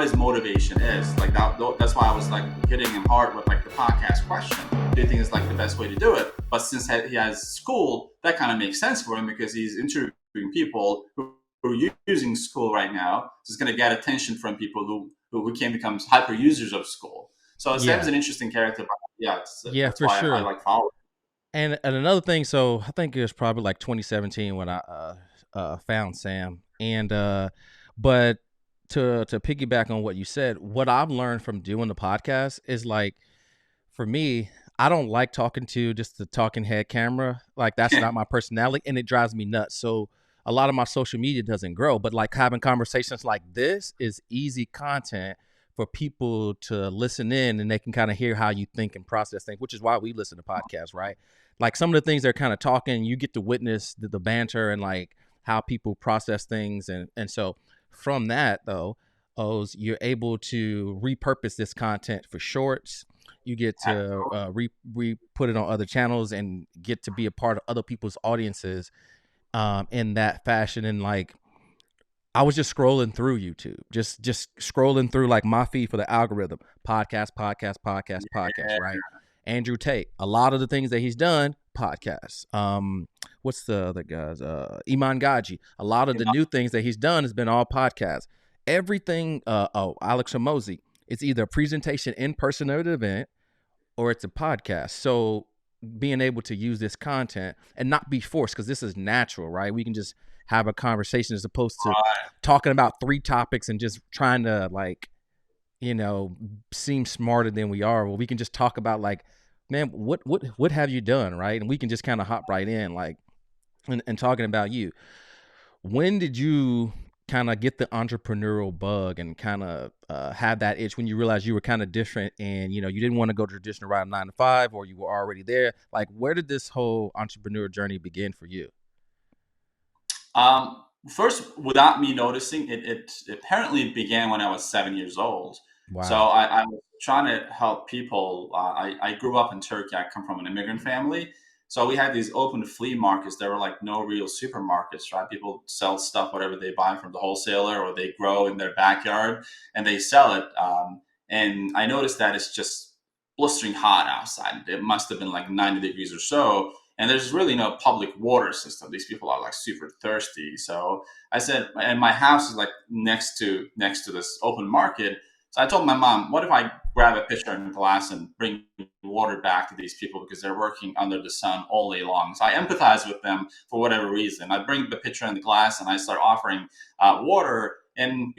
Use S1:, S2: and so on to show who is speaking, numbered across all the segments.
S1: his motivation is. Like that's why I was like hitting him hard with like the podcast question. Do you think it's like the best way to do it? But since he has school, that kind of makes sense for him because he's interviewing people who are using school right now. So it's going to get attention from people who can become hyper users of school. So Sam's
S2: Yeah.
S1: an interesting character. But yeah,
S2: Yeah,
S1: that's
S2: for
S1: why I
S2: sure.
S1: like following.
S2: And another thing, so I think it was probably like 2017 when I found Sam, and but to piggyback on what you said, what I've learned from doing the podcast is like, for me, I don't like talking to just the talking head camera. Like that's not my personality, and it drives me nuts. So a lot of my social media doesn't grow, but like having conversations like this is easy content for people to listen in, and they can kind of hear how you think and process things, which is why we listen to podcasts, right? Like some of the things they're kind of talking, you get to witness the banter and like how people process things, and so from that though, O's, you're able to repurpose this content for shorts. You get to put it on other channels and get to be a part of other people's audiences in that fashion. And like I was just scrolling through YouTube, just scrolling through like my feed for the algorithm, podcast, right? Andrew Tate, a lot of the things that he's done, podcasts. What's the other guys? Iman Gaji, a lot of the new things that he's done has been all podcasts. Everything. Alex Ramosi, it's either a presentation in person at an event or it's a podcast. So being able to use this content and not be forced, because this is natural, right? We can just have a conversation as opposed to talking about three topics and just trying to like, seem smarter than we are. Well, we can just talk about like, man, what have you done, right? And we can just kind of hop right in, like, and talking about you. When did you kind of get the entrepreneurial bug and kind of have that itch when you realized you were kind of different and you didn't want to go traditional route 9 to 5, or you were already there? Like, where did this whole entrepreneur journey begin for you?
S1: First, without me noticing, it apparently began when I was 7 years old. So
S2: Wow.
S1: I was trying to help people. I grew up in Turkey. I come from an immigrant family. So we had these open flea markets. There were like no real supermarkets, right? People sell stuff, whatever they buy from the wholesaler or they grow in their backyard and they sell it. And I noticed that it's just blistering hot outside. It must have been like 90 degrees or so, and there's really no public water system. These people are like super thirsty. So I said, and my house is like next to this open market. So I told my mom, what if I grab a pitcher and glass and bring water back to these people because they're working under the sun all day long. So I empathize with them for whatever reason. I bring the pitcher and the glass and I start offering water, and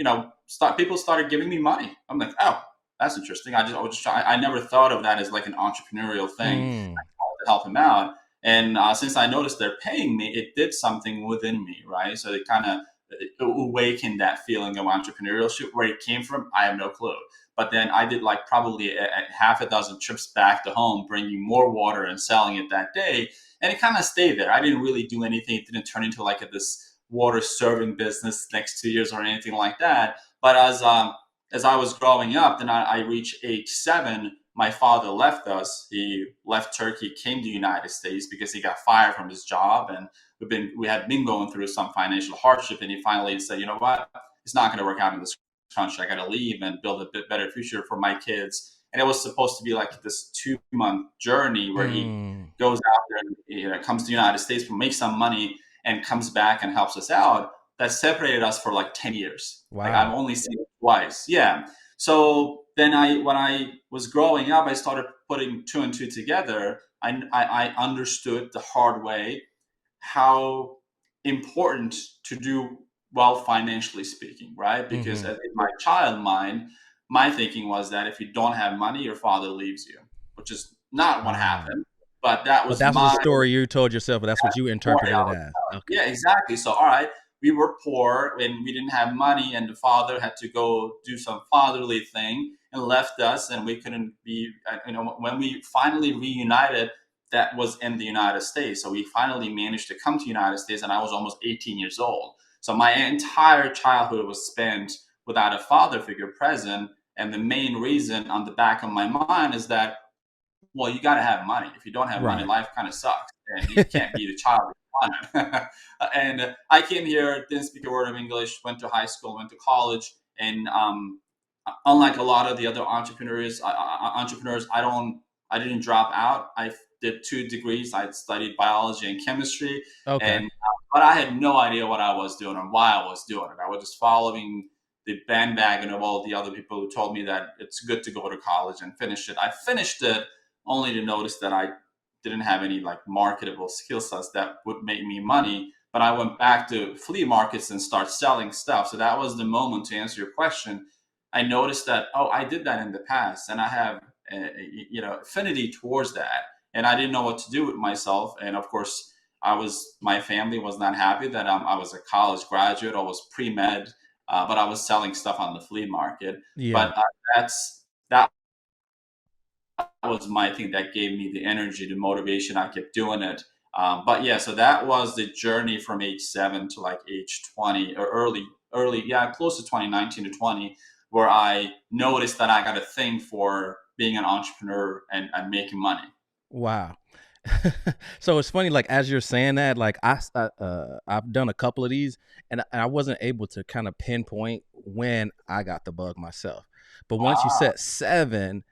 S1: people started giving me money. I'm like, oh, that's interesting. I was just trying. I never thought of that as like an entrepreneurial thing.
S2: Mm,
S1: To help him out. And since I noticed they're paying me, it did something within me, right? So it kind of awakened that feeling of entrepreneurship. Where it came from, I have no clue. But then I did like probably a half a dozen trips back to home, bringing more water and selling it that day. And it kind of stayed there. I didn't really do anything. It didn't turn into like this water serving business next 2 years or anything like that. But as I was growing up, then I reached age 7. My father left us. He left Turkey, came to the United States because he got fired from his job, and we had been going through some financial hardship. And he finally said, "You know what? It's not going to work out in this country. I got to leave and build a bit better future for my kids." And it was supposed to be like this 2-month journey where he
S2: mm,
S1: goes out there and comes to the United States, make some money, and comes back and helps us out. That separated us for like 10 years. Like I've
S2: wow.
S1: only seen it twice. Yeah. So then when I was growing up, I started putting two and two together. I understood the hard way how important to do well financially speaking, right? Because
S2: Mm-hmm.
S1: in my child mind, my thinking was that if you don't have money, your father leaves you, which is not what
S2: Ah.
S1: happened. But that
S2: But
S1: was
S2: that was a
S1: my
S2: story you told yourself, but that's what you
S1: story.
S2: interpreted it as. Okay.
S1: Yeah, exactly. So, all right, we were poor and we didn't have money, and the father had to go do some fatherly thing and left us, and we couldn't be. When we finally reunited, that was in the United States. So we finally managed to come to the United States, and I was almost 18 years old. So my entire childhood was spent without a father figure present, and the main reason on the back of my mind is that, well, you got to have money. If you don't have money,
S2: Right.
S1: life kind of sucks, and you can't be the child you wanted. And I came here, didn't speak a word of English, went to high school, went to college, and unlike a lot of the other entrepreneurs, I didn't drop out. I did 2 degrees. I studied biology and chemistry,
S2: Okay.
S1: and but I had no idea what I was doing or why I was doing it. I was just following the bandwagon of all the other people who told me that it's good to go to college and finish it. I finished it only to notice that I didn't have any like marketable skill sets that would make me money. But I went back to flea markets and start selling stuff. So that was the moment, to answer your question. I noticed that, oh, I did that in the past, and I have affinity towards that, and I didn't know what to do with myself. And of course, my family was not happy that I was a college graduate. I was pre med, but I was selling stuff on the flea market.
S2: Yeah.
S1: But that was my thing that gave me the energy, the motivation. I kept doing it. But yeah, so that was the journey from age 7 to like age 20, or early, yeah, close to 2019 to 20, where I noticed that I got a thing for being an entrepreneur and making money.
S2: Wow. So it's funny, like as you're saying that, like I've done a couple of these, and I wasn't able to kind of pinpoint when I got the bug myself. But once you
S1: Wow.
S2: said 7,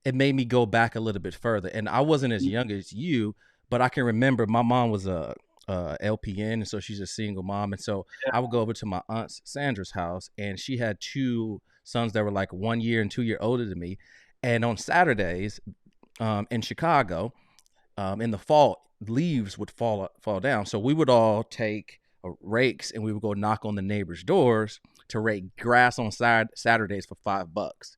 S2: it made me go back a little bit further. And I wasn't as young as you, but I can remember my mom was a LPN, and so she's a single mom, and so I would go over to my aunt Sandra's house, and she had 2 sons that were like 1 year and 2 year older than me. And on Saturdays, in Chicago, in the fall, leaves would fall down. So we would all take rakes and we would go knock on the neighbors' doors to rake grass on Saturdays for $5.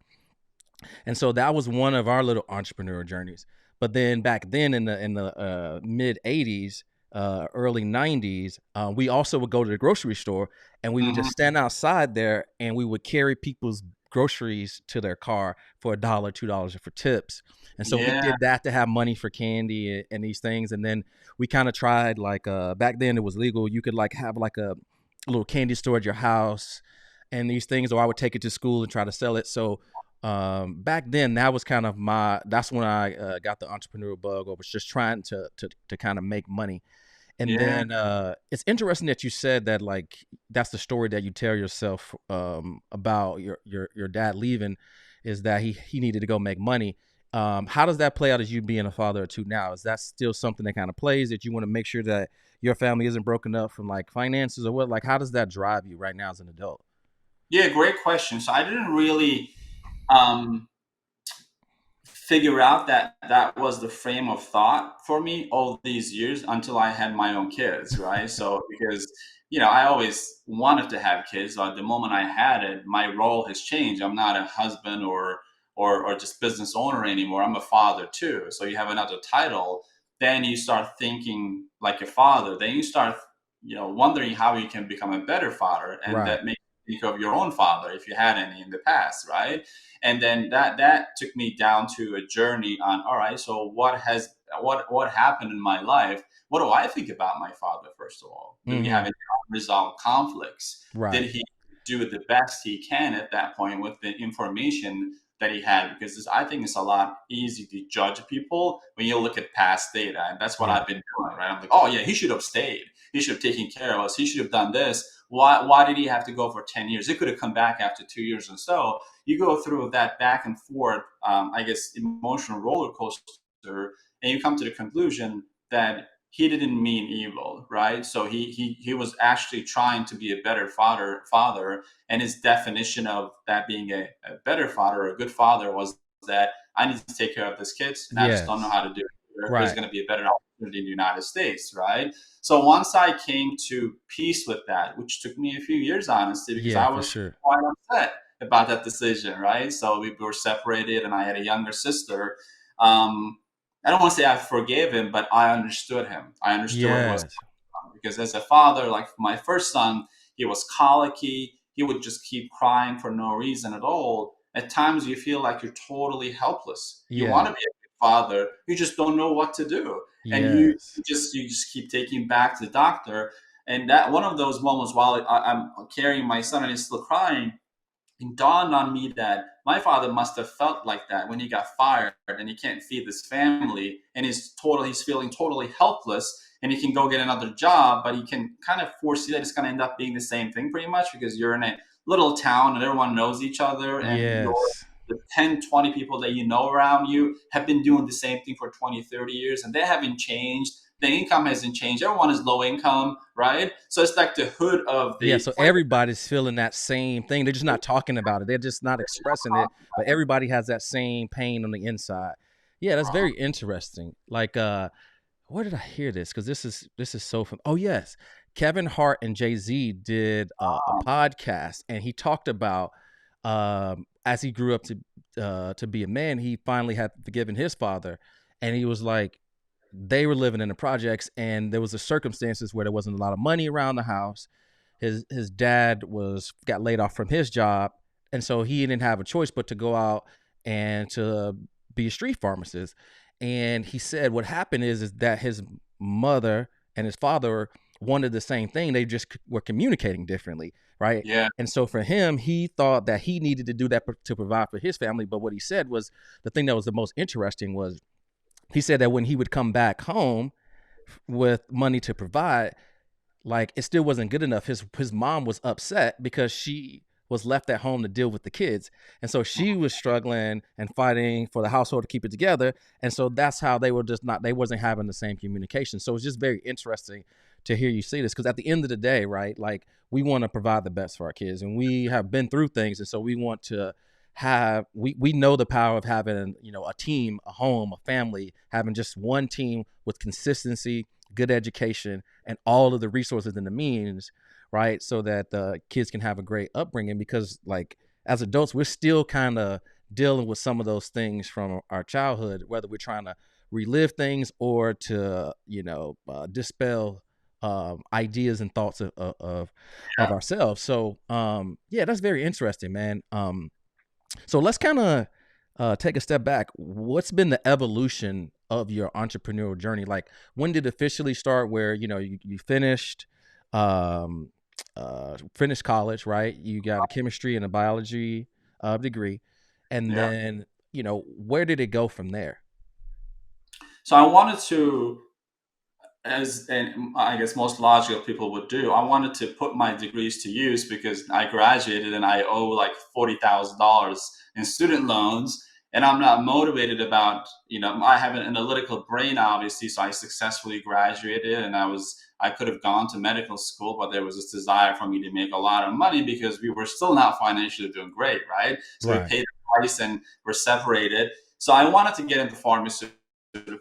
S2: And so that was one of our little entrepreneur journeys. But then back then in the mid '80s, early '90s, we also would go to the grocery store and we would just
S1: Hmm.
S2: stand outside there and we would carry people's groceries to their car for $1, $2 for tips. And so we
S1: Yeah.
S2: did that to have money for candy and these things. And then we kind of tried like back then it was legal. You could like have like a little candy store at your house and these things, or I would take it to school and try to sell it. So back then that was kind of that's when I got the entrepreneurial bug, or was just trying to kind of make money. And
S1: Yeah.
S2: then it's interesting that you said that, like, that's the story that you tell yourself about your dad leaving, is that he needed to go make money. How does that play out as you being a father of 2 now? Is that still something that kind of plays, that you want to make sure that your family isn't broken up from like finances, or what? Like, how does that drive you right now as an adult?
S1: Yeah, great question. So I didn't really um, figure out that that was the frame of thought for me all these years until I had my own kids, right? So because I always wanted to have kids, but the moment I had it, my role has changed. I'm not a husband or just business owner anymore. I'm a father too. So you have another title. Then you start thinking like a father. Then you start wondering how you can become a better father, and
S2: Right.
S1: that makes you think of your own father if you had any in the past, right? And then that took me down to a journey on, all right, so what happened in my life? What do I think about my father? First of all, do we have
S2: Mm-hmm.
S1: any unresolved conflicts?
S2: Right.
S1: Did he do the best he can at that point with the information that he had? Because I think it's a lot easy to judge people when you look at past data, and that's what
S2: Yeah.
S1: I've been doing, right? I'm like, oh yeah, he should have stayed, he should have taken care of us, he should have done this. Why did he have to go for 10 years? It could have come back after 2 years or so. You go through that back and forth, I guess, emotional roller coaster, and you come to the conclusion that he didn't mean evil, right? So he was actually trying to be a better father, and his definition of that being a better father or a good father was that I need to take care of this kids, and I just don't know
S2: Yes.
S1: how to do it. There's
S2: Right.
S1: going to be a better opportunity in the United States, right? So once I came to peace with that, which took me a few years, honestly, because
S2: Yeah,
S1: I
S2: for
S1: was
S2: sure.
S1: quite upset about that decision, right? So we were separated, and I had a younger sister. Um, I don't want to say I forgave him, but I understood him. I understood what he was
S2: Yes.
S1: coming from. Because as a father, like my first son, he was colicky. He would just keep crying for no reason at all. At times, you feel like you're totally helpless. You want
S2: Yeah.
S1: to be a good father, you just don't know what to do, and you
S2: Yes.
S1: you just keep taking him back to the doctor. And that one of those moments, while I'm carrying my son and he's still crying, it dawned on me that my father must have felt like that when he got fired and he can't feed his family and he's feeling totally helpless, and he can go get another job, but he can kind of foresee that it's going to end up being the same thing pretty much, because you're in a little town and everyone knows each other, and
S2: Yes.
S1: the 10, 20 people that you know around you have been doing the same thing for 20, 30 years, and they haven't changed. The income hasn't changed. Everyone is low income, right? So it's like the hood of
S2: Yeah,
S1: the
S2: so
S1: place.
S2: everybody's feeling that same thing. They're just not talking about it. They're just not expressing it, but everybody has that same pain on the inside. Yeah, that's very interesting. Like where did I hear this? Because this is so fun. Oh yes, Kevin Hart and Jay-Z did a podcast, and he talked about as he grew up to be a man, he finally had forgiven his father, and he was like, they were living in the projects, and there was the circumstances where there wasn't a lot of money around the house. His dad was got laid off from his job, and so he didn't have a choice but to go out and to be a street pharmacist. And he said what happened is that his mother and his father wanted the same thing. They just were communicating differently, right?
S1: Yeah,
S2: And so for him, he thought that he needed to do that to provide for his family. But what he said was, the thing that was the most interesting was, he said that when he would come back home with money to provide, like it still wasn't good enough. His mom was upset because she was left at home to deal with the kids, and so she was struggling and fighting for the household to keep it together. And so that's how they were just not, they wasn't having the same communication. So it's just very interesting to hear you say this, because at the end of the day, right, like we want to provide the best for our kids, and we have been through things, and so we want to have, we know the power of having, a team, a home, a family, having just one team with consistency, good education, and all of the resources and the means, right? So that the kids can have a great upbringing. Because, like, as adults, we're still kind of dealing with some of those things from our childhood, whether we're trying to relive things or to, dispel ideas and thoughts of ourselves. So, yeah, that's very interesting, man. So let's kind of take a step back. What's been the evolution of your entrepreneurial journey? Like, when did it officially start? Where you finished, um, finished college, right? You got a chemistry and a biology degree, and
S1: yeah.
S2: then where did it go from there?
S1: So I wanted to, as and I guess most logical people would do, I wanted to put my degrees to use because I graduated and I owe like $40,000 in student loans, and I'm not motivated about, I have an analytical brain obviously, so I successfully graduated, and I could have gone to medical school, but there was this desire for me to make a lot of money because we were still not financially doing great, right? So we
S2: Right.
S1: paid the price and we're separated. So I wanted to get into pharmaceutical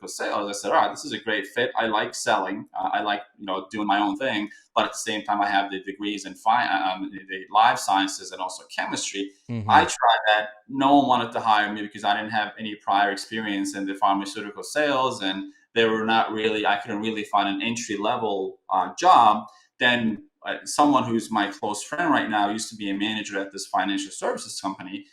S1: sales. I said, all right, this is a great fit. I like selling. I like doing my own thing, but at the same time, I have the degrees in the life sciences and also chemistry. I
S2: Mm-hmm.
S1: tried that. No one wanted to hire me because I didn't have any prior experience in the pharmaceutical sales, and they were not really. I couldn't really find an entry level job. Then someone who's my close friend right now used to be a manager at this financial services company.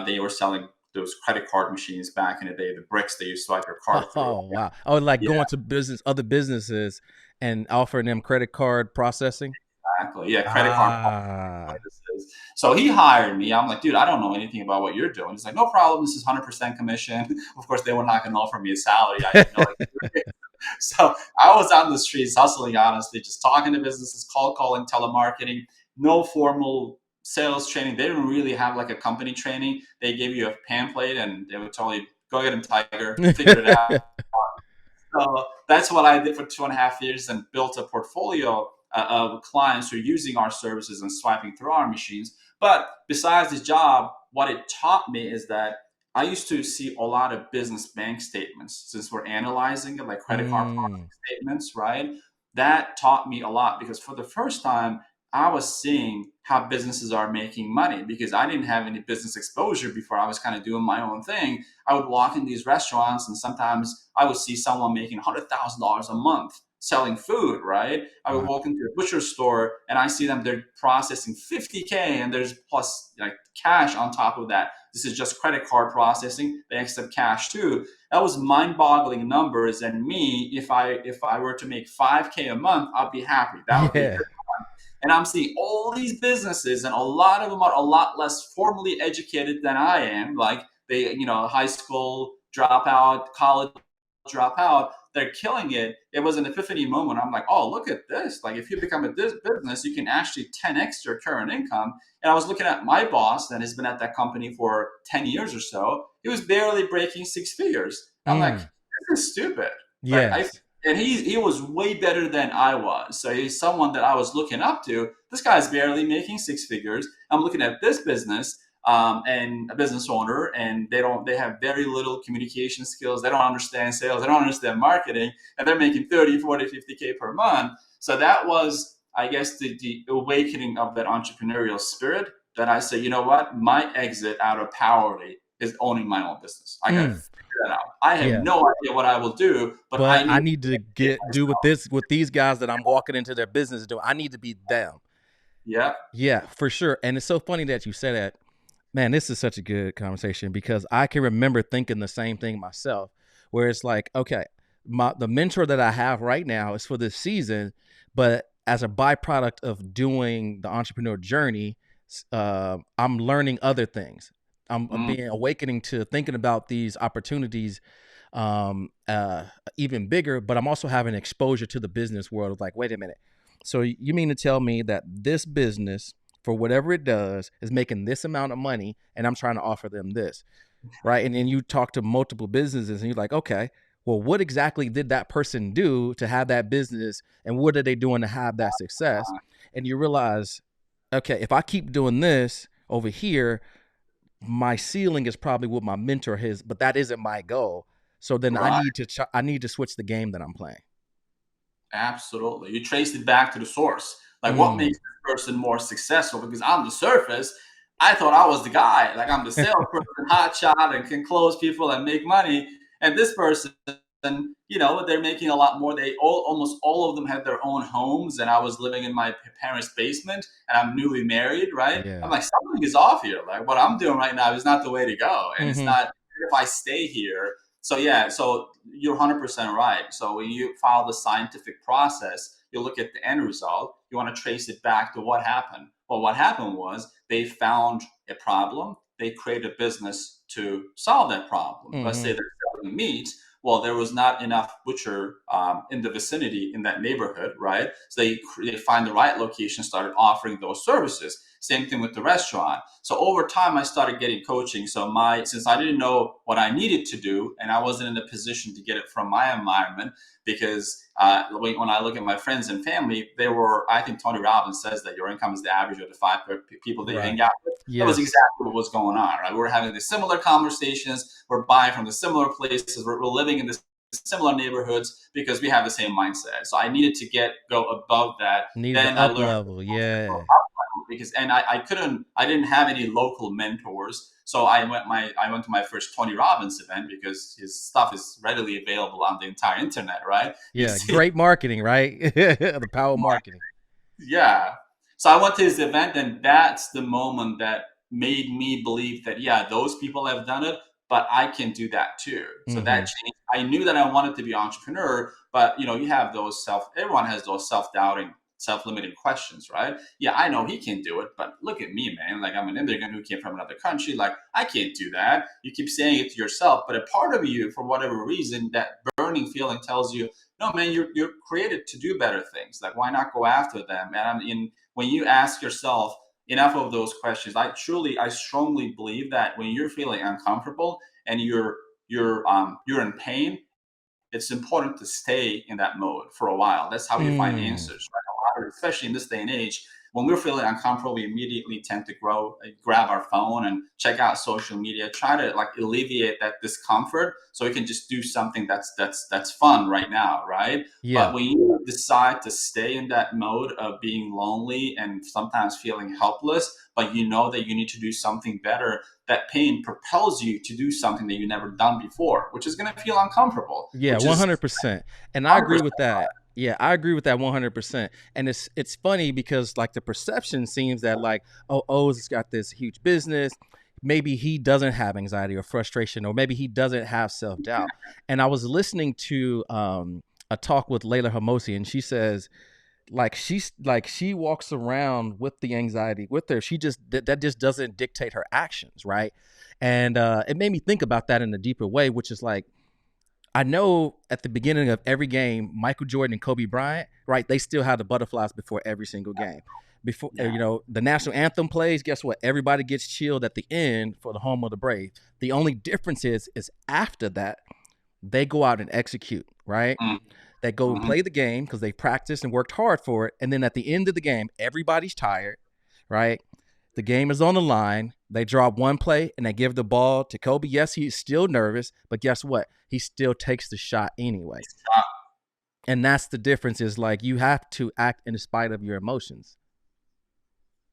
S1: They were selling those credit card machines back in the day, the bricks they used to swipe your card through.
S2: Oh wow! Oh, like
S1: Yeah,
S2: going to other businesses, and offering them credit card processing.
S1: exactly. Yeah, credit card
S2: Ah.
S1: services. So he hired me. I'm like, dude, I don't know anything about what you're doing. He's like, no problem. This is 100% commission. Of course, they were not going to offer me a salary. I had no idea. So I was on the streets hustling, honestly, just talking to businesses, cold calling, telemarketing, no formal sales training. They didn't really have like a company training. They gave you a pamphlet and they would tell you, go get him, Tiger, figure it out. So that's what I did for 2.5 years and built a portfolio of clients who are using our services and swiping through our machines. But besides this job, what it taught me is that I used to see a lot of business bank statements since we're analyzing it, like credit card
S2: Mm.
S1: statements, right? That taught me a lot because for the first time, I was seeing how businesses are making money because I didn't have any business exposure before. I was kind of doing my own thing. I would walk in these restaurants and sometimes I would see someone making $100,000 a month selling food, right? I would
S2: Wow.
S1: walk into a butcher store and I see them, they're processing 50K and there's plus like cash on top of that. This is just credit card processing. They accept cash too. That was mind-boggling numbers. And me, if I were to make 5K a month, I'd be happy. That would be
S2: Yeah.
S1: And I'm seeing all these businesses, and a lot of them are a lot less formally educated than I am. Like they, high school dropout, college dropout, they're killing it. It was an epiphany moment. I'm like, oh, look at this. Like if you become a business, you can actually 10x your current income. And I was looking at my boss that has been at that company for 10 years or so. He was barely breaking six figures. I'm like,
S2: Mm.
S1: this is stupid. Like
S2: Yes.
S1: and he was way better than I was. So he's someone that I was looking up to. This guy's barely making six figures. I'm looking at this business, and a business owner, and they have very little communication skills. They don't understand sales. They don't understand marketing, and they're making 30, 40, 50K per month. So that was, I guess, the awakening of that entrepreneurial spirit that I say, you know what, my exit out of poverty is owning my own business. I got to
S2: Mm.
S1: figure that out. I have
S2: Yeah.
S1: no idea what I will do, but
S2: But
S1: I
S2: I
S1: need
S2: need to
S1: to
S2: do with these guys that I'm walking into their business doing. I need to be them.
S1: yeah.
S2: Yeah, for sure. And it's so funny that you said that. Man, this is such a good conversation because I can remember thinking the same thing myself, where it's like, okay, the mentor that I have right now is for this season, but as a byproduct of doing the entrepreneur journey, I'm learning other things. I'm
S1: Mm,
S2: being awakening to thinking about these opportunities um, uh, even bigger, but I'm also having exposure to the business world of like, wait a minute. So you mean to tell me that this business, for whatever it does, is making this amount of money and I'm trying to offer them this, right? And then you talk to multiple businesses and you're like, okay, well, what exactly did that person do to have that business and what are they doing to have that success? And you realize, okay, if I keep doing this over here, my ceiling is probably what my mentor has, but that isn't my goal. So then
S1: right.
S2: I need to switch the game that I'm playing.
S1: Absolutely. You traced it back to the source. Like what
S2: Mm,
S1: makes this person more successful? Because on the surface, I thought I was the guy. Like I'm the salesperson, hot shot, and can close people and make money. And this person, they're making a lot more. Almost all of them had their own homes, and I was living in my parents' basement, and I'm newly married, right? I'm
S2: yeah.
S1: like, something is off here. Like what I'm doing right now is not the way to go. And it's
S2: Mm-hmm.
S1: not if I stay here. So yeah, so you're 100% right. So when you follow the scientific process, you look at the end result. You want to trace it back to what happened. Well, what happened was they found a problem. They created a business to solve that problem. Let's
S2: Mm-hmm.
S1: say they're selling meat. Well, there was not enough butcher in the vicinity in that neighborhood, right? So they find the right location, started offering those services. Same thing with the restaurant. So over time, I started getting coaching. So since I didn't know what I needed to do, and I wasn't in a position to get it from my environment, because when I look at my friends and family, they were. I think Tony Robbins says that your income is the average of the five people that you hang
S2: Right.
S1: out with. That was
S2: Yes.
S1: exactly what was going on, right? We're having the similar conversations. We're buying from the similar places. We're living in the similar neighborhoods because we have the same mindset. So I needed to go above that.
S2: Needed the
S1: Then I
S2: up
S1: learned
S2: level. Yeah.
S1: because and I didn't have any local mentors. So I went to my first Tony Robbins event because his stuff is readily available on the entire internet, right? You
S2: Yeah.
S1: see,
S2: Great marketing, right? The power of marketing.
S1: yeah. So I went to his event, and that's the moment that made me believe that yeah, those people have done it, but I can do that too. So that
S2: Mm-hmm.
S1: changed. I knew that I wanted to be an entrepreneur, but you have everyone has those self-doubting, self-limiting questions, right? Yeah, I know he can do it, but look at me, man. Like I'm an immigrant who came from another country. Like I can't do that. You keep saying it to yourself, but a part of you, for whatever reason, that burning feeling tells you, no, man, you're created to do better things. Like why not go after them? When you ask yourself enough of those questions, I strongly believe that when you're feeling uncomfortable and you're in pain, it's important to stay in that mode for a while. That's how you find
S2: Mm.
S1: answers, right? Especially in this day and age, when we're feeling uncomfortable, we immediately tend to grab our phone and check out social media, try to like alleviate that discomfort, so we can just do something that's fun right now, right? But
S2: Yeah.
S1: when you decide to stay in that mode of being lonely and sometimes feeling helpless, but you know that you need to do something better, that pain propels you to do something that you never done before, which is going to feel uncomfortable,
S2: Yeah,
S1: which is
S2: 100%. And I agree
S1: 100%.
S2: with that. Yeah, I agree with that 100%. And it's funny because like the perception seems that like, oh, O's got this huge business. Maybe he doesn't have anxiety or frustration, or maybe he doesn't have self-doubt. And I was listening to a talk with Layla Hamosi, and she says like she walks around with the anxiety with her. She just that just doesn't dictate her actions, right? And it made me think about that in a deeper way, which is like, I know at the beginning of every game, Michael Jordan and Kobe Bryant, right? They still have the butterflies before every single game. Before
S1: Yeah.
S2: the national anthem plays, guess what? Everybody gets chilled at the end for the home of the brave. The only difference is after that, they go out and execute, right? They go and
S1: Mm-hmm.
S2: play the game because they practiced and worked hard for it. And then at the end of the game, everybody's tired, right? The game is on the line. They drop one play and they give the ball to Kobe. Yes, he's still nervous, but guess what? He still takes the shot anyway. And that's the difference, is like you have to act in spite of your emotions.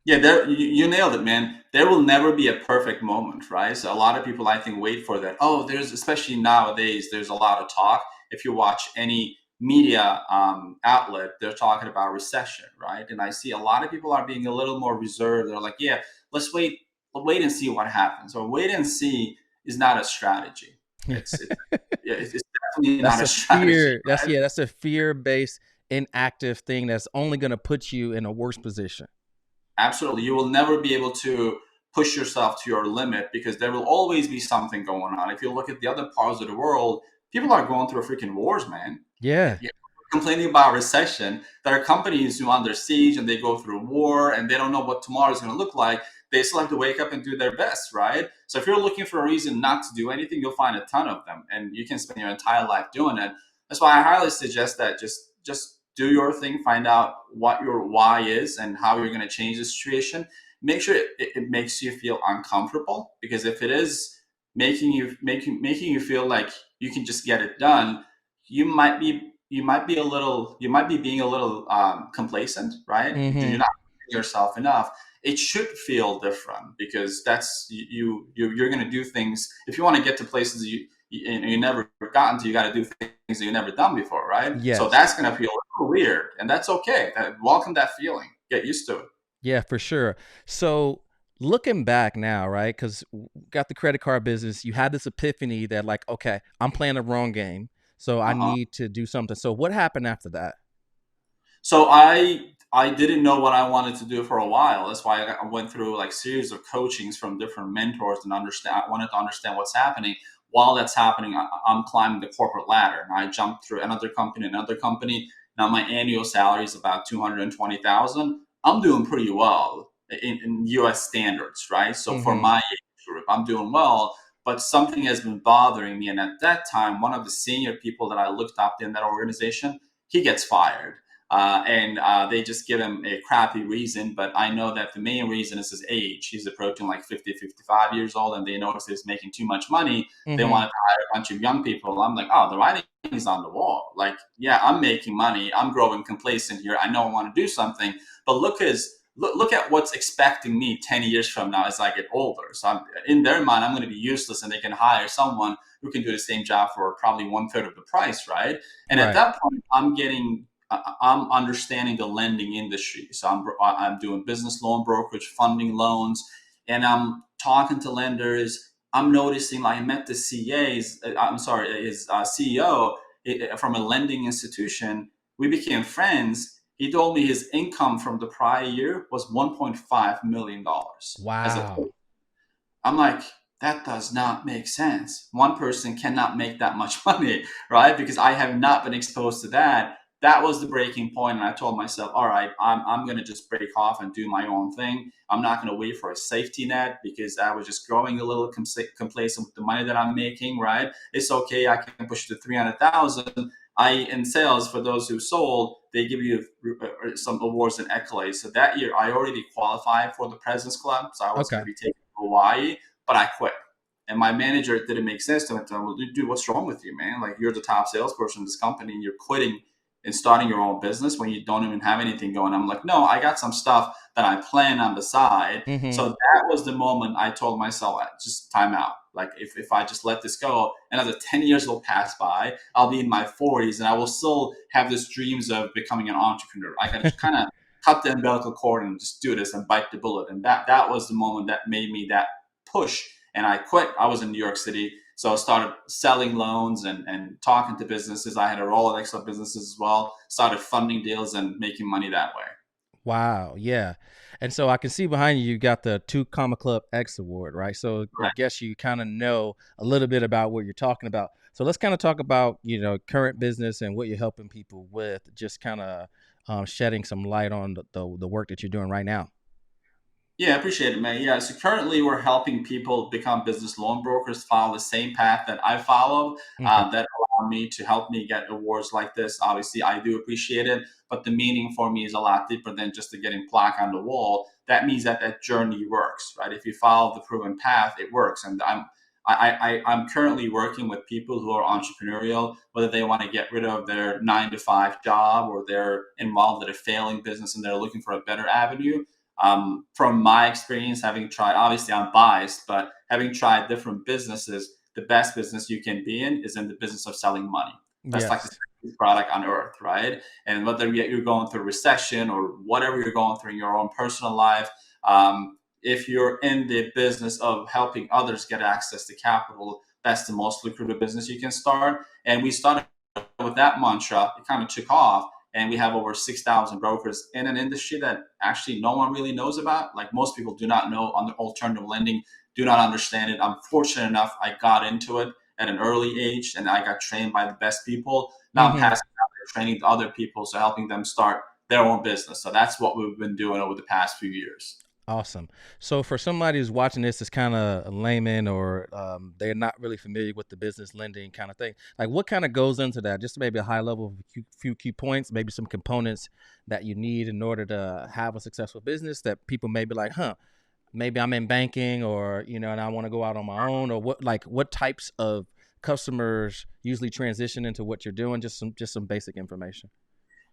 S1: Yeah, there you nailed it, man. There will never be a perfect moment, right? So a lot of people, I think, wait for that. Oh, there's, especially nowadays, there's a lot of talk. If you watch any media outlet, they're talking about recession, right? And I see a lot of people are being a little more reserved. They're like, yeah, let's wait and see what happens. Or wait and see is not a strategy. It's yeah, it's definitely
S2: That's
S1: not a
S2: a
S1: strategy,
S2: fear. That's
S1: right?
S2: yeah, that's a fear-based inactive thing that's only going to put you in a worse position.
S1: Absolutely. You will never be able to push yourself to your limit because there will always be something going on. If you look at the other parts of the world, people are going through freaking wars, man.
S2: Yeah.
S1: Yeah, complaining about recession. There are companies who are under siege and they go through war and they don't know what tomorrow is going to look like. They still have to wake up and do their best, right? So if you're looking for a reason not to do anything, you'll find a ton of them, and you can spend your entire life doing it. That's why I highly suggest that just do your thing, find out what your why is and how you're going to change the situation. Make sure it makes you feel uncomfortable, because if it is making you feel like you can just get it done, you might be being a little complacent, right? You're
S2: Mm-hmm.
S1: not giving yourself enough. It should feel different, because that's you're going to do things. If you want to get to places you never gotten to, you got to do things that you've never done before, right? So
S2: Yes.
S1: that's going to feel a little weird, and that's okay. Welcome that feeling. Get used to it.
S2: Yeah, for sure. So looking back now, right? Because got the credit card business, you had this epiphany that like, okay, I'm playing the wrong game, so I
S1: Uh-huh.
S2: need to do something. So what happened after that?
S1: So I didn't know what I wanted to do for a while. That's why I went through like series of coachings from different mentors and understand. I wanted to understand what's happening. While that's happening, I'm climbing the corporate ladder, and I jumped through another company, another company. Now my annual salary is about 220,000. I'm doing pretty well in U.S. standards, right? So for
S2: Mm-hmm.
S1: my age group, I'm doing well. But something has been bothering me, and at that time, one of the senior people that I looked up in that organization, he gets fired, and they just give him a crappy reason. But I know that the main reason is his age. He's approaching like 50, 55 years old, and they notice he's making too much money. They
S2: Mm-hmm.
S1: wanted to hire a bunch of young people. I'm like, oh, the writing is on the wall. Like, yeah, I'm making money. I'm growing complacent here. I know I want to do something. But look at what's expecting me 10 years from now as I get older. So in their mind, I'm going to be useless, and they can hire someone who can do the same job for probably one third of the price, right? And at
S2: Right.
S1: that point, I'm understanding the lending industry. So I'm doing business loan brokerage, funding loans, and I'm talking to lenders. I'm noticing, like, I met the CA's, I'm sorry, his CEO from a lending institution. We became friends. He told me his income from the prior year was $1.5 million as a
S2: Wow.
S1: whole. I'm like, that does not make sense. One person cannot make that much money, right? Because I have not been exposed to that. That was the breaking point, and I told myself, all right, I'm going to just break off and do my own thing. I'm not going to wait for a safety net, because I was just growing a little complacent with the money that I'm making, right? It's okay. I can push it to 300,000. In sales, for those who sold, they give you some awards and accolades. So that year, I already qualified for the President's Club, so I was going
S2: Okay.
S1: to be taking Hawaii, but I quit. And my manager, it didn't make sense to him. Well, dude, what's wrong with you, man? Like, you're the top salesperson in this company, and you're quitting and starting your own business when you don't even have anything going. I'm like, no, I got some stuff that I plan on the side.
S2: Mm-hmm.
S1: So that was the moment I told myself, just time out. Like, if I just let this go, another 10 years will pass by. I'll be in my 40s, and I will still have these dreams of becoming an entrepreneur. I got to kind of cut the umbilical cord and just do this and bite the bullet. And that was the moment that made me that push. And I quit. I was in New York City. So I started selling loans and talking to businesses. I had a Rolodex of businesses as well. Started funding deals and making money that way.
S2: Wow, yeah. And so I can see behind you, you got the Two Comma Club X Award, right? So I
S1: Correct.
S2: guess you kind of know a little bit about what you're talking about. So let's kind of talk about, current business and what you're helping people with, just kind of shedding some light on the work that you're doing right now.
S1: Yeah, I appreciate it, man. Yeah, so currently we're helping people become business loan brokers, follow the same path that I followed.
S2: Okay.
S1: That allowed me to help me get awards like this. Obviously, I do appreciate it, but the meaning for me is a lot deeper than just the getting plaque on the wall. That means that that journey works, right? If you follow the proven path, it works. And I'm currently working with people who are entrepreneurial, whether they want to get rid of their 9 to 5 job or they're involved in a failing business and they're looking for a better avenue. From my experience, having tried, obviously I'm biased, but having tried different businesses, the best business you can be in is in the business of selling money. That's like the
S2: Yes.
S1: sexiest product on earth, right? And whether you're going through recession or whatever you're going through in your own personal life, if you're in the business of helping others get access to capital, that's the most lucrative business you can start. And we started with that mantra. It kind of took off, and we have over 6,000 brokers in an industry that actually no one really knows about. Like most people do not know on the alternative lending, do not understand it. I'm fortunate enough I got into it at an early age, and I got trained by the best people. Now I'm
S2: Hmm.
S1: passing out their training to other people, so helping them start their own business. So that's what we've been doing over the past few years.
S2: Awesome. So for somebody who's watching this, is kind of a layman, or they're not really familiar with the business lending kind of thing. Like, what kind of goes into that? Just maybe a high level of few key points, maybe some components that you need in order to have a successful business that people may be like, huh, maybe I'm in banking, or and I want to go out on my own, or what types of customers usually transition into what you're doing. Just some basic information.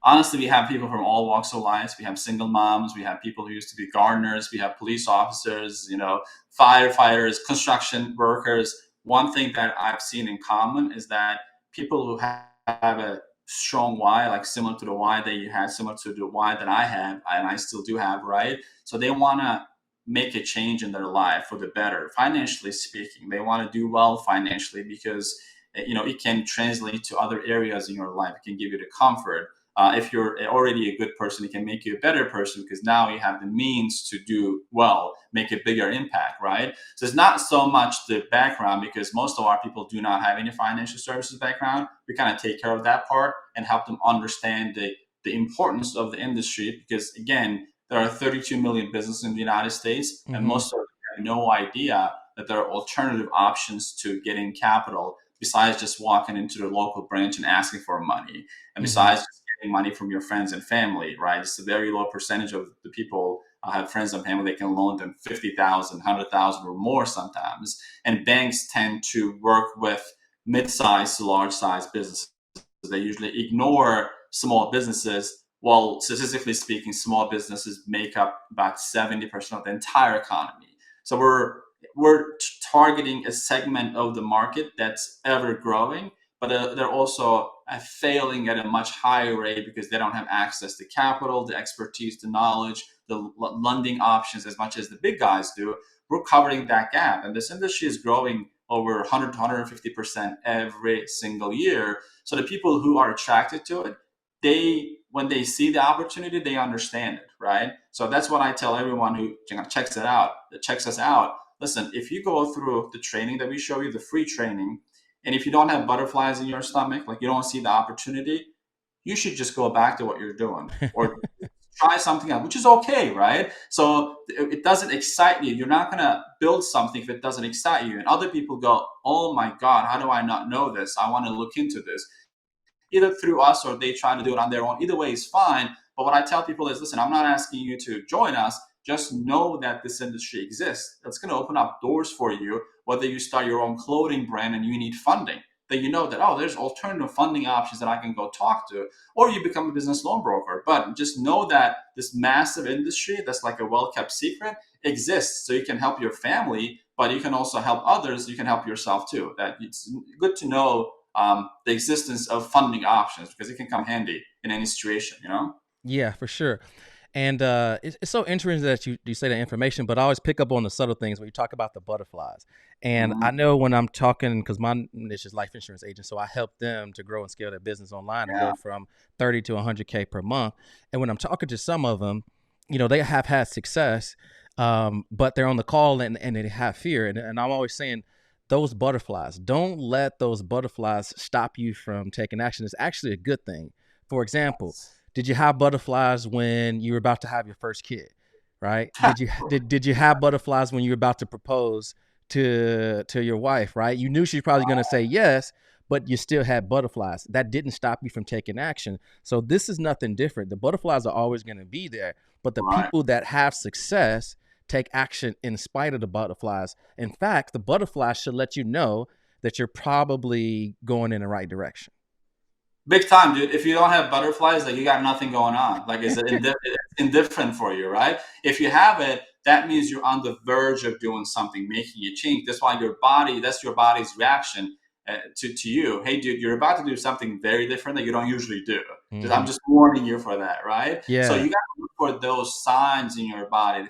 S1: Honestly, we have people from all walks of life. We have single moms. We have people who used to be gardeners. We have police officers, firefighters, construction workers. One thing that I've seen in common is that people who have a strong why, like similar to the why that you had, similar to the why that I have, and I still do have, right? So they want to make a change in their life for the better, financially speaking. They want to do well financially because it can translate to other areas in your life. It can give you the comfort. If you're already a good person, it can make you a better person because now you have the means to do well, make a bigger impact, right? So it's not so much the background because most of our people do not have any financial services background. We kind of take care of that part and help them understand the importance of the industry because, again, there are 32 million businesses in the United States, and
S2: Mm-hmm.
S1: most of them have no idea that there are alternative options to getting capital besides just walking into the local branch and asking for money. And
S2: Mm-hmm.
S1: besides just getting money from your friends and family, right? It's a very low percentage of the people have friends and family. They can loan them 50,000, 100,000 or more sometimes. And banks tend to work with mid-sized to large-sized businesses. They usually ignore small businesses. Well, statistically speaking, small businesses make up about 70% of the entire economy. So we're targeting a segment of the market that's ever growing, but they're also failing at a much higher rate because they don't have access to capital, the expertise, the knowledge, the lending options as much as the big guys do. We're covering that gap, and this industry is growing over 100 to 150% every single year. So the people who are attracted to it, they when they see the opportunity, they understand it, right? So that's what I tell everyone who checks us out. Listen, if you go through the training that we show you, the free training, and if you don't have butterflies in your stomach, like you don't see the opportunity, you should just go back to what you're doing or try something else, which is okay, right? So it doesn't excite you. You're not going to build something if it doesn't excite you. And other people go, oh my God, how do I not know this? I want to look into this either through us or they try to do it on their own. Either way is fine. But what I tell people is, listen, I'm not asking you to join us. Just know that this industry exists. That's going to open up doors for you, whether you start your own clothing brand and you need funding. Then you know that, oh, there's alternative funding options that I can go talk to, or you become a business loan broker. But just know that this massive industry that's like a well kept secret exists so you can help your family, but you can also help others. You can help yourself too. That it's good to know the existence of funding options because it can come handy in any situation.
S2: Yeah, for sure. And it's so interesting that you say that information, but I always pick up on the subtle things when you talk about the butterflies. And I
S1: Mhm.
S2: know when I'm talking, because my niche is life insurance agent, so I help them to grow and scale their business online and
S1: Yeah.
S2: go from 30 to 100K per month. And when I'm talking to some of them, they have had success, but they're on the call and they have fear. And I'm always saying, those butterflies, don't let those butterflies stop you from taking action. It's actually a good thing. For example, did you have butterflies when you were about to have your first kid? Right? Did you have butterflies when you were about to propose to your wife? Right? You knew she's probably going to say yes, but you still had butterflies. That didn't stop you from taking action. So this is nothing different. The butterflies are always going to be there, but the
S1: Right.
S2: people that have success take action in spite of the butterflies. In fact, the butterflies should let you know that you're probably going in the right direction.
S1: Big time, dude. If you don't have butterflies, like you got nothing going on. Like it's indifferent for you, right? If you have it, that means you're on the verge of doing something, making a change. That's why that's your body's reaction to you. Hey, dude, you're about to do something very different that you don't usually do. I'm
S2: Mm-hmm.
S1: just warning you for that, right? So
S2: Yeah.
S1: you got to look for those signs in your body.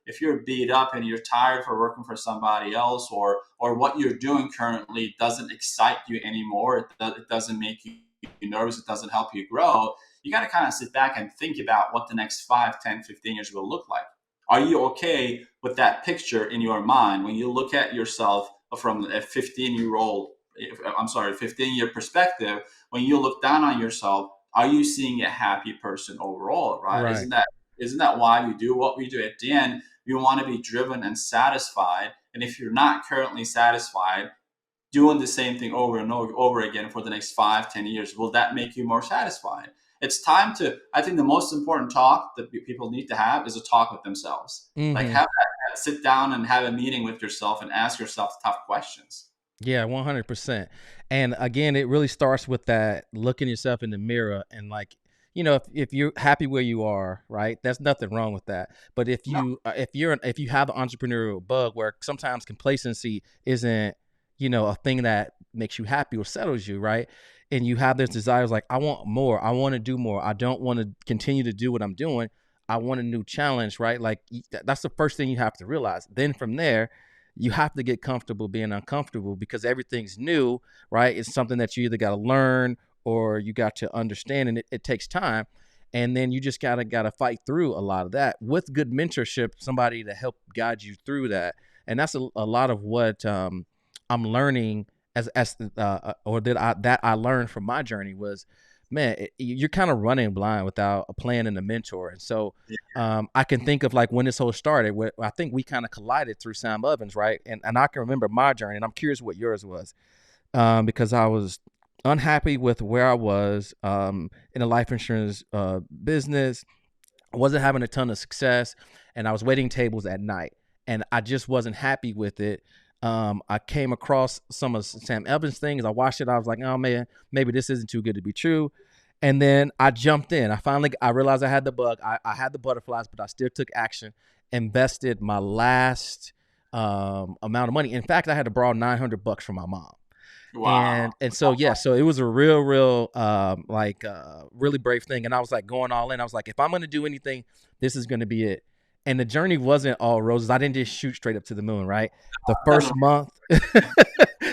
S1: If you're beat up and you're tired for working for somebody else, or what you're doing currently doesn't excite you anymore, it doesn't make you nervous, it doesn't help you grow, you got to kind of sit back and think about what the next 5, 10, 15 years will look like. Are you okay with that picture in your mind when you look at yourself from a 15-year-old, I'm sorry, 15-year perspective? When you look down on yourself, are you seeing a happy person overall, right?
S2: Right.
S1: Isn't that why we do what we do? At the end, we want to be driven and satisfied. And if you're not currently satisfied, doing the same thing over and over again for the next 5, 10 years, will that make you more satisfied? It's time to, I think the most important talk that people need to have is a talk with themselves. Like
S2: Mm-hmm.
S1: have that, sit down and have a meeting with yourself and ask yourself tough questions.
S2: Yeah, 100%. And again, it really starts with that looking yourself in the mirror and like, if you're happy where you are, right? There's nothing wrong with that. But
S1: No.
S2: if you have an entrepreneurial bug where sometimes complacency isn't, a thing that makes you happy or settles you, right? And you have this desires like, I want more, I want to do more. I don't want to continue to do what I'm doing. I want a new challenge, right? Like that's the first thing you have to realize. Then from there, you have to get comfortable being uncomfortable because everything's new, right? It's something that you either got to learn or you got to understand, and it takes time. And then you just gotta fight through a lot of that with good mentorship, somebody to help guide you through that. And that's a lot of what I'm learning or that I learned from my journey was, man, you're kind of running blind without a plan and a mentor. And so I can think of like when this whole started, where I think we kind of collided through Sam Ovens, right? And I can remember my journey, and I'm curious what yours was, because I was unhappy with where I was in the life insurance business. I wasn't having a ton of success, and I was waiting tables at night, and I just wasn't happy with it. I came across some of Sam Evans things. I watched it. I was like, oh man, maybe this isn't too good to be true. And then I jumped in. I realized I had the bug. I had the butterflies, but I still took action. Invested my last amount of money. In fact, I had to borrow $900 from my mom.
S1: Wow.
S2: And so yeah, so it was a real like really brave thing. And I was like going all in. I was like, if I'm gonna do anything, this is gonna be it. And the journey wasn't all roses. I didn't just shoot straight up to the moon, right? The first month,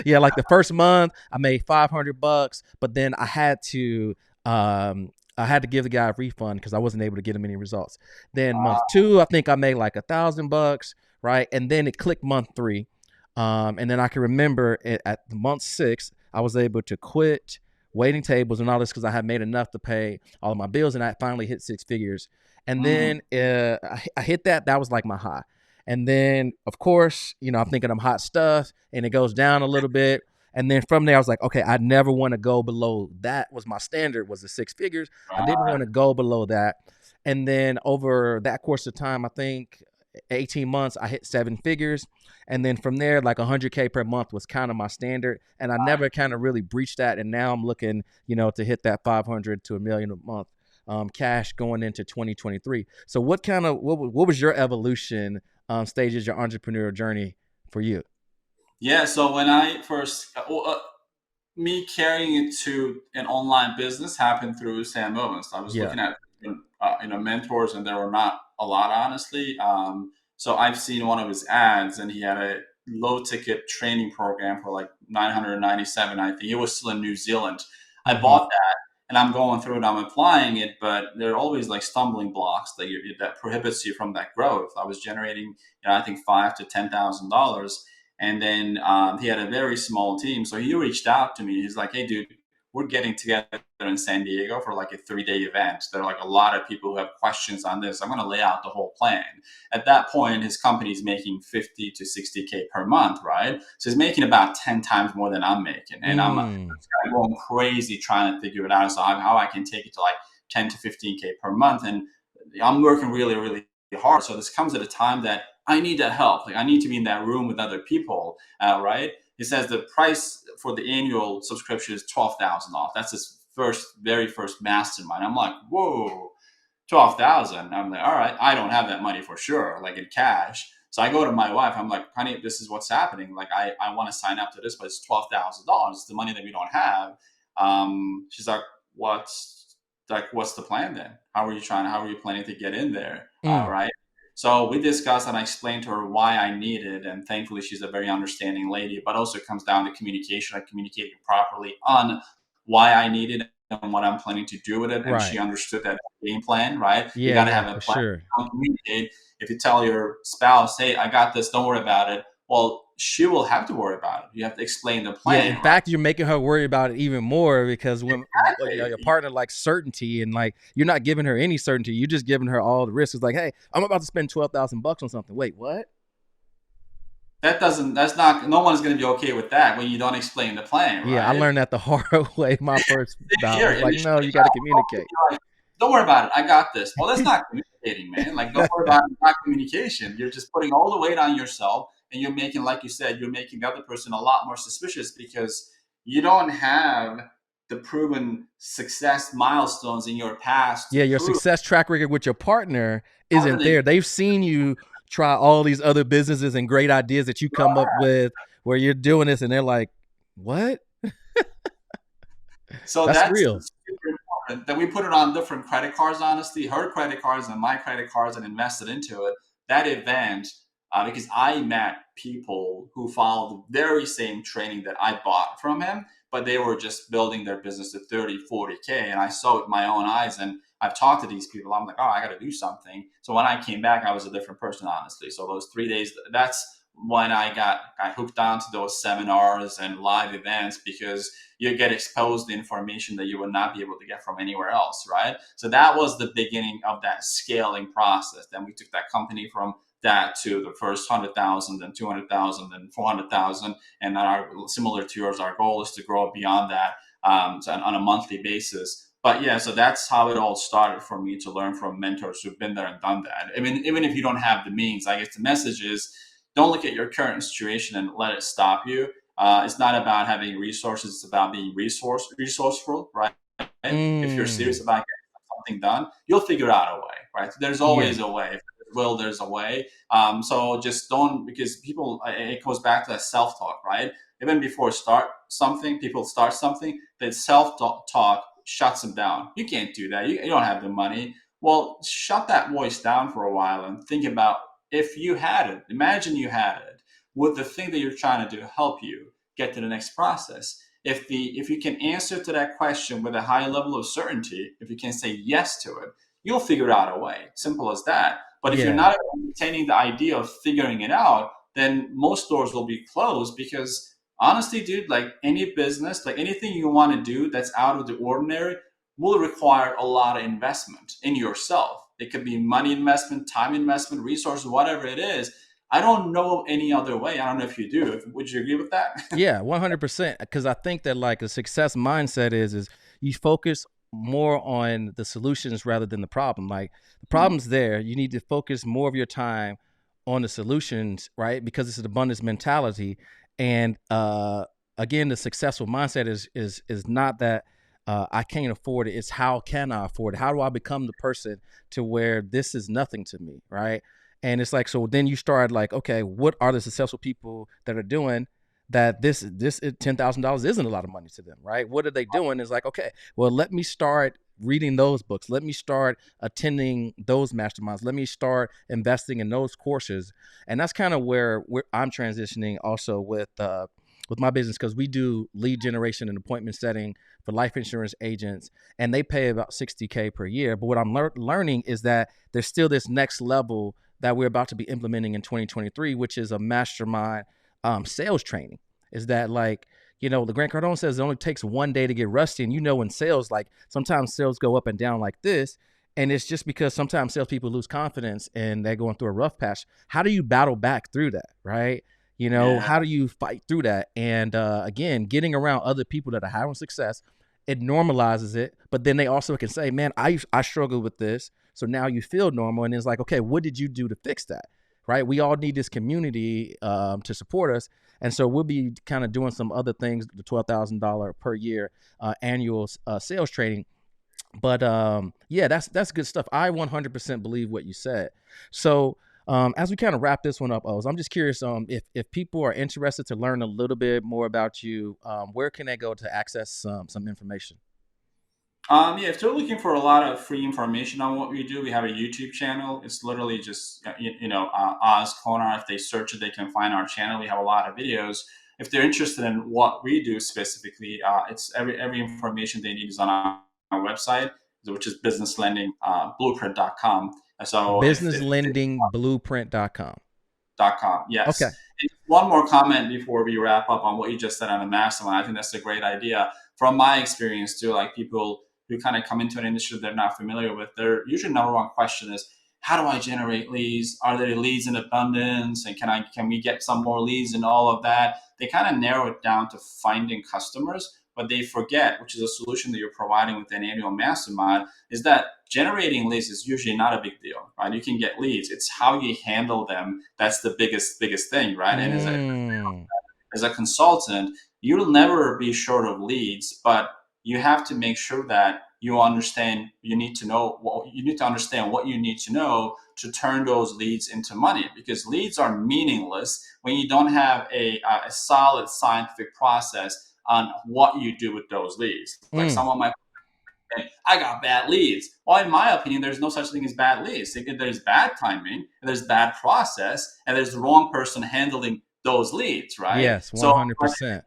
S2: yeah, like the first month, I made $500, but then I had to give the guy a refund because I wasn't able to get him any results. Then month two, I think I made like $1,000, right? And then it clicked month three, and then I can remember at month six, I was able to quit waiting tables and all this because I had made enough to pay all of my bills, and I finally hit six figures. And
S1: Mm.
S2: then I hit that. That was like my high. And then, of course, I'm thinking I'm hot stuff, and it goes down a little bit. And then from there, I was like, okay, I never want to go below that. Was my standard was the six figures. I didn't want to go below that. And then over that course of time, I think 18 months, I hit seven figures. And then from there, like 100K per month was kind of my standard. And I never kind of really breached that. And now I'm looking, to hit that 500 to a million a month cash going into 2023. So what was your evolution stages, your entrepreneurial journey for you?
S1: Yeah. So when I first, me carrying it to an online business happened through Sam Owens. I was
S2: Yeah.
S1: looking at mentors, and there were not a lot, honestly. So I've seen one of his ads, and he had a low ticket training program for like 997. I think it was still in New Zealand. I
S2: Hmm.
S1: bought that, and I'm going through it. I'm applying it, but there are always like stumbling blocks that prohibits you from that growth. I was generating, I think $5,000 to $10,000, and then he had a very small team. So he reached out to me. He's like, "Hey, dude, we're getting together in San Diego for like a 3-day event. There are like a lot of people who have questions on this. I'm going to lay out the whole plan." At that point, his company is making 50 to 60K per month, right? So he's making about 10 times more than I'm making. And I'm
S2: Mm.
S1: going crazy trying to figure it out. So how I can take it to like 10 to 15K per month. And I'm working really, really hard. So this comes at a time that I need that help. Like I need to be in that room with other people, right? He says the price for the annual subscription is $12,000 off. That's his very first mastermind. I'm like, whoa, 12,000. I'm like, all right, I don't have that money for sure, like in cash. So I go to my wife. I'm like, honey, this is what's happening. Like, I want to sign up to this, but it's $12,000. It's the money that we don't have. She's like, what's the plan then? How are you planning to get in there?
S2: Mm.
S1: Right. So we discussed, and I explained to her why I need it. And thankfully, she's a very understanding lady, but also it comes down to communication. I communicated properly on why I need it and what I'm planning to do with it. And
S2: Right.
S1: she understood that game plan, right? You
S2: Yeah,
S1: got to
S2: yeah,
S1: have a
S2: for
S1: plan.
S2: sure.
S1: Don't communicate. If you tell your spouse, hey, I got this, don't worry about it, well, she will have to worry about it. You have to explain the
S2: Yeah, in
S1: plan, right?
S2: fact, you're making her worry about it even more because when your
S1: Exactly.
S2: partner likes certainty and like you're not giving her any certainty, you're just giving her all the risks. It's like, hey, I'm about to spend $12,000 on something. Wait, what?
S1: That's not, no one's going to be okay with that when you don't explain the plan,
S2: Yeah, I
S1: right?
S2: learned that the hard way. My first
S1: Same
S2: bout
S1: here.
S2: was like,
S1: Initially,
S2: no, you got to communicate.
S1: don't worry about it. I got this. Well, that's not communicating, man. Like, don't worry about it. It's not communication. You're just putting all the weight on yourself, and you're making, like you said, you're making the other person a lot more suspicious because you don't have the proven success milestones in your past to
S2: Yeah, your
S1: prove
S2: success track record with your partner
S1: how
S2: isn't
S1: they
S2: there. They've seen you try all these other businesses and great ideas that you come up with where you're doing this, and they're like, what?
S1: So
S2: That's
S1: that's
S2: real.
S1: super important. Then we put it on different credit cards, honestly, her credit cards and my credit cards, and invested into it. That event, because I met people who followed the very same training that I bought from him, but they were just building their business to 30, 40K. And I saw it with my own eyes. And I've talked to these people. I'm like, oh, I got to do something. So when I came back, I was a different person, honestly. So those 3 days, that's when I hooked on to those seminars and live events because you get exposed to information that you would not be able to get from anywhere else, right? So that was the beginning of that scaling process. Then we took that company from that to the first 100,000, then 200,000, then 400,000, and then similar to yours, our goal is to grow beyond that, so on a monthly basis. But yeah, so that's how it all started for me, to learn from mentors who've been there and done that. I mean, even if you don't have the means, I guess the message is don't look at your current situation and let it stop you. It's not about having resources; it's about being resourceful, right? If you're serious
S2: Mm.
S1: about getting something done, you'll figure out a way, right? There's
S2: Yeah.
S1: always a way. If there's will, there's a way. So just don't, because people, it goes back to that self-talk, right? Even before people start something, that self-talk shuts them down. You can't do that. You don't have the money. Well, shut that voice down for a while and think about, if you had it, imagine you had it, would the thing that you're trying to do help you get to the next process? If you can answer to that question with a high level of certainty, if you can say yes to it, you'll figure out a way. Simple as that. But if you're
S2: Yeah.
S1: not entertaining the idea of figuring it out, then most doors will be closed because honestly, dude, like any business, like anything you want to do that's out of the ordinary will require a lot of investment in yourself. It could be money investment, time investment, resources, whatever it is. I don't know any other way. I don't know if you do. Would you agree with that?
S2: Yeah, 100%. Because I think that like a success mindset is you focus more on the solutions rather than the problem. Like the problem's there. You need to focus more of your time on the solutions, right? Because it's an abundance mentality. And again, the successful mindset is not that I can't afford it. It's how can I afford it? How do I become the person to where this is nothing to me, right? And it's like, so then you start like, okay, what are the successful people that are doing that this $10,000 isn't a lot of money to them, right? What are they doing? Is like, okay, well, let me start reading those books. Let me start attending those masterminds. Let me start investing in those courses. And that's kind of where I'm transitioning also with my business, because we do lead generation and appointment setting for life insurance agents, and they pay about $60K per year. But what I'm learning is that there's still this next level that we're about to be implementing in 2023, which is a mastermind sales training. Is that like, the Grant Cardone says it only takes one day to get rusty. And in sales, like sometimes sales go up and down like this. And it's just because sometimes salespeople lose confidence and they're going through a rough patch. How do you battle back through that, right?
S1: Yeah.
S2: How do you fight through that? And again, getting around other people that are having success, it normalizes it. But then they also can say, man, I struggle with this. So now you feel normal. And it's like, okay, what did you do to fix that? Right? We all need this community to support us. And so we'll be kind of doing some other things, the $12,000 per year annual sales training. But yeah, that's good stuff. I 100% believe what you said. So as we kind of wrap this one up, Oz, I'm just curious if people are interested to learn a little bit more about you, where can they go to access some information?
S1: Yeah, if they're looking for a lot of free information on what we do, we have a YouTube channel. It's literally just Oz Konar. If they search it, they can find our channel. We have a lot of videos. If they're interested in what we do specifically, it's every information they need is on our website, which is businesslendingblueprint.com. So
S2: Businesslendingblueprint.com.
S1: .com.
S2: Okay.
S1: Yes. One more comment before we wrap up on what you just said on the mastermind. I think that's a great idea. From my experience too, like people who kind of come into an industry they're not familiar with, their usually number one question is, how do I generate leads? Are there leads in abundance? And can we get some more leads and all of that? They kind of narrow it down to finding customers, but they forget, which is a solution that you're providing with an annual mastermind, is that generating leads is usually not a big deal, right? You can get leads. It's how you handle them that's the biggest thing, right? And as a consultant, you'll never be short of leads, but you have to make sure that you understand. You need to understand what you need to know to turn those leads into money, because leads are meaningless when you don't have a solid scientific process on what you do with those leads. Like someone might say, I got bad leads. Well, in my opinion, there's no such thing as bad leads. There's bad timing, and there's bad process, and there's the wrong person handling those leads, right?
S2: Yes,
S1: So
S2: 100%.
S1: I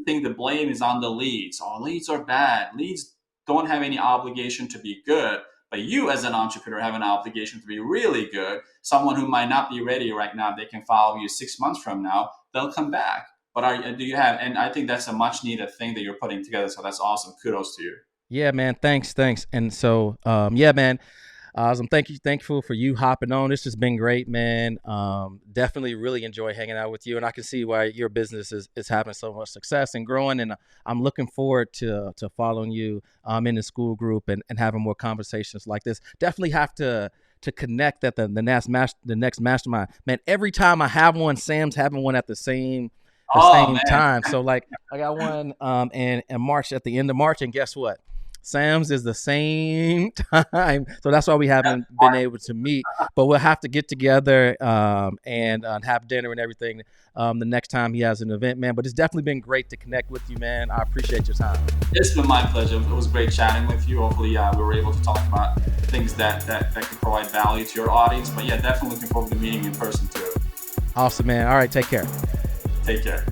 S1: think the blame is on the leads. Oh, leads are bad. Leads don't have any obligation to be good, but you as an entrepreneur have an obligation to be really good. Someone who might not be ready right now, they can follow you 6 months from now, they'll come back. But do you have, and I think that's a much needed thing that you're putting together. So that's awesome. Kudos to you.
S2: Yeah, man. Thanks. And so, yeah, man. I'm thankful for you hopping on. This has been great, man. Definitely really enjoy hanging out with you, and I can see why your business is having so much success and growing. And I'm looking forward to following you in the school group and having more conversations like this. Definitely have to connect at the next mastermind. Man, every time I have one, Sam's having one at the same
S1: Oh man.
S2: time. So like I got one in March, at the end of March, and guess what? Sam's is the same time. So that's why we haven't been able to meet, but we'll have to get together and have dinner and everything the next time he has an event, man. But it's definitely been great to connect with you, man. I appreciate your time.
S1: It's been my pleasure. It was great chatting with you. Hopefully, we were able to talk about things that can provide value to your audience. But yeah, definitely looking forward to meeting you in person too.
S2: Awesome, man. All right, take care.
S1: Take care.